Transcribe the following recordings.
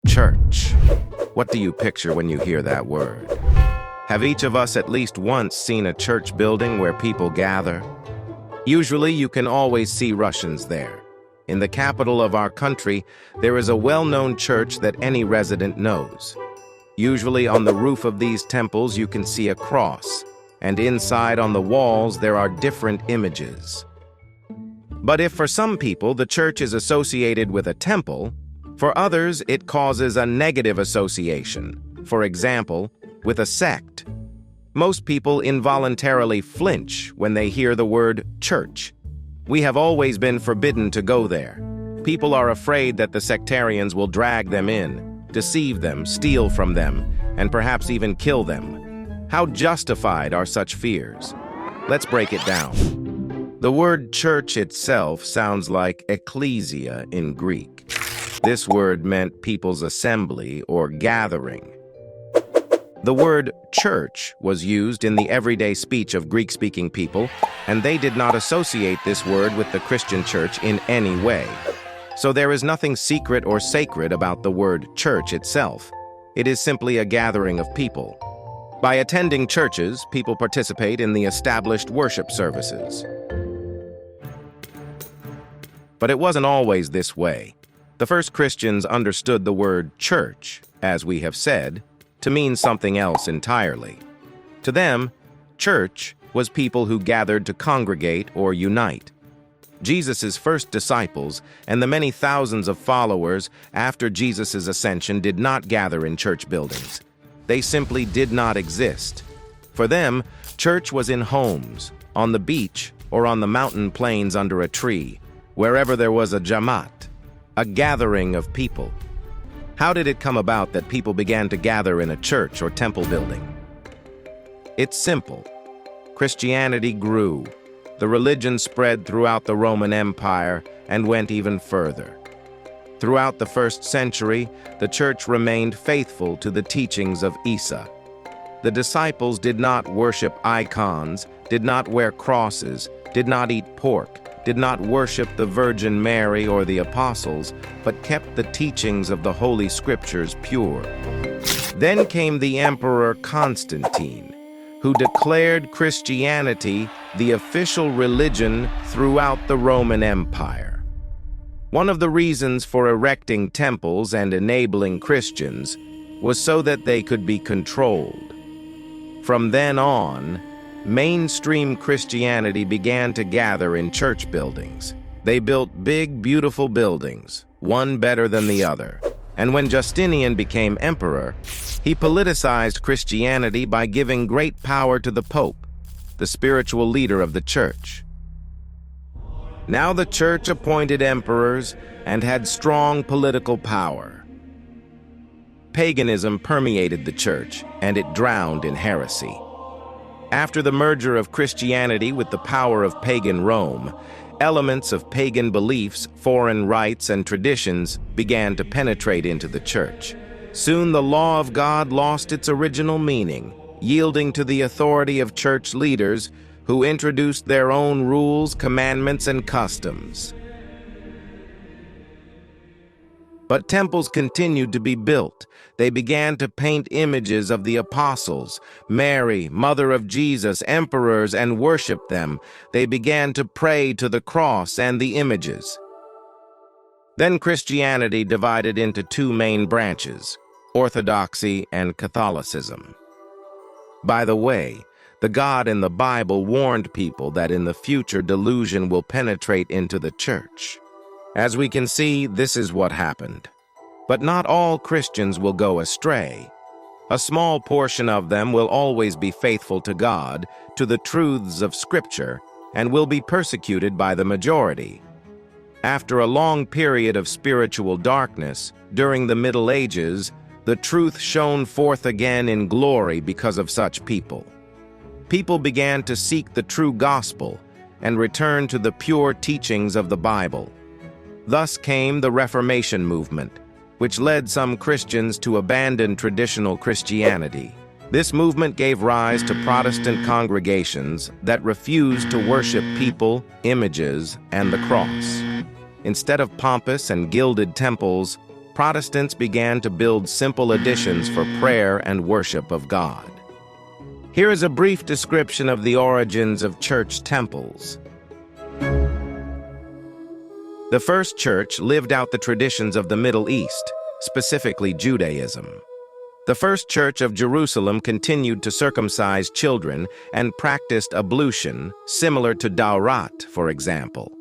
Church. What do you picture when you hear that word? Have each of us at least once seen a church building where people gather? Usually, you can always see Russians there. In the capital of our country, there is a well-known church that any resident knows. Usually on the roof of these temples you can see a cross, and inside on the walls there are different images. But if for some people the church is associated with a temple, for others it causes a negative association, for example, with a sect. Most people involuntarily flinch when they hear the word church. We have always been forbidden to go there. People are afraid that the sectarians will drag them in, deceive them, steal from them, and perhaps even kill them. How justified are such fears? Let's break it down. The word church itself sounds like ecclesia in Greek. This word meant people's assembly or gathering. The word church was used in the everyday speech of Greek-speaking people, and they did not associate this word with the Christian church in any way. So there is nothing secret or sacred about the word church itself. It is simply a gathering of people. By attending churches, people participate in the established worship services. But it wasn't always this way. The first Christians understood the word church, as we have said, to mean something else entirely. To them, church was people who gathered to congregate or unite. Jesus' first disciples and the many thousands of followers after Jesus' ascension did not gather in church buildings. They simply did not exist. For them, church was in homes, on the beach, or on the mountain plains under a tree, wherever there was a jamat, a gathering of people. How did it come about that people began to gather in a church or temple building? It's simple. Christianity grew. The religion spread throughout the Roman Empire and went even further. Throughout the first century, the church remained faithful to the teachings of Isa. The disciples did not worship icons, did not wear crosses, did not eat pork, did not worship the Virgin Mary or the apostles, but kept the teachings of the Holy Scriptures pure. Then came the Emperor Constantine, who declared Christianity the official religion throughout the Roman Empire. One of the reasons for erecting temples and enabling Christians was so that they could be controlled. From then on, mainstream Christianity began to gather in church buildings. They built big, beautiful buildings, one better than the other. And when Justinian became emperor, he politicized Christianity by giving great power to the Pope, the spiritual leader of the church. Now the church appointed emperors and had strong political power. Paganism permeated the church, and it drowned in heresy. After the merger of Christianity with the power of pagan Rome, elements of pagan beliefs, foreign rites, and traditions began to penetrate into the church. Soon the law of God lost its original meaning, yielding to the authority of church leaders who introduced their own rules, commandments, and customs. But temples continued to be built. They began to paint images of the apostles, Mary, mother of Jesus, emperors, and worship them. They began to pray to the cross and the images. Then Christianity divided into two main branches, Orthodoxy and Catholicism. By the way, the God in the Bible warned people that in the future delusion will penetrate into the church. As we can see, this is what happened. But not all Christians will go astray. A small portion of them will always be faithful to God, to the truths of Scripture, and will be persecuted by the majority. After a long period of spiritual darkness, during the Middle Ages, the truth shone forth again in glory because of such people. People began to seek the true gospel and return to the pure teachings of the Bible. Thus came the Reformation movement, which led some Christians to abandon traditional Christianity. This movement gave rise to Protestant congregations that refused to worship people, images, and the cross. Instead of pompous and gilded temples, Protestants began to build simple additions for prayer and worship of God. Here is a brief description of the origins of church temples. The first church lived out the traditions of the Middle East, specifically Judaism. The first church of Jerusalem continued to circumcise children and practiced ablution, similar to Dawrat, for example.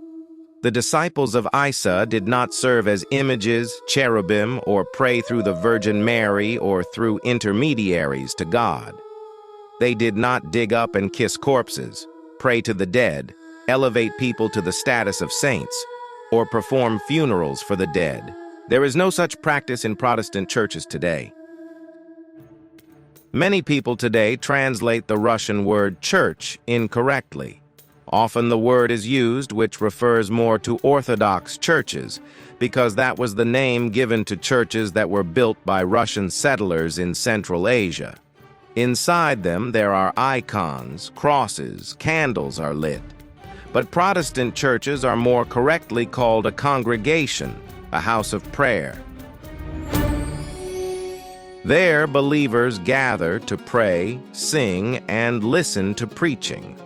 The disciples of Isa did not serve as images, cherubim, or pray through the Virgin Mary or through intermediaries to God. They did not dig up and kiss corpses, pray to the dead, elevate people to the status of saints, or perform funerals for the dead. There is no such practice in Protestant churches today. Many people today translate the Russian word church incorrectly. Often the word is used which refers more to Orthodox churches, because that was the name given to churches that were built by Russian settlers in Central Asia. Inside them there are icons, crosses, candles are lit. But Protestant churches are more correctly called a congregation, a house of prayer. There, believers gather to pray, sing, and listen to preaching.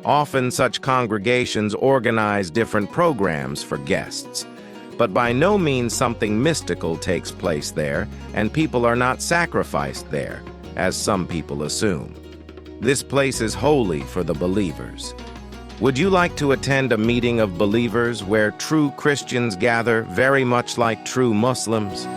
Often such congregations organize different programs for guests, but by no means something mystical takes place there, and people are not sacrificed there, as some people assume. This place is holy for the believers. Would you like to attend a meeting of believers where true Christians gather, very much like true Muslims?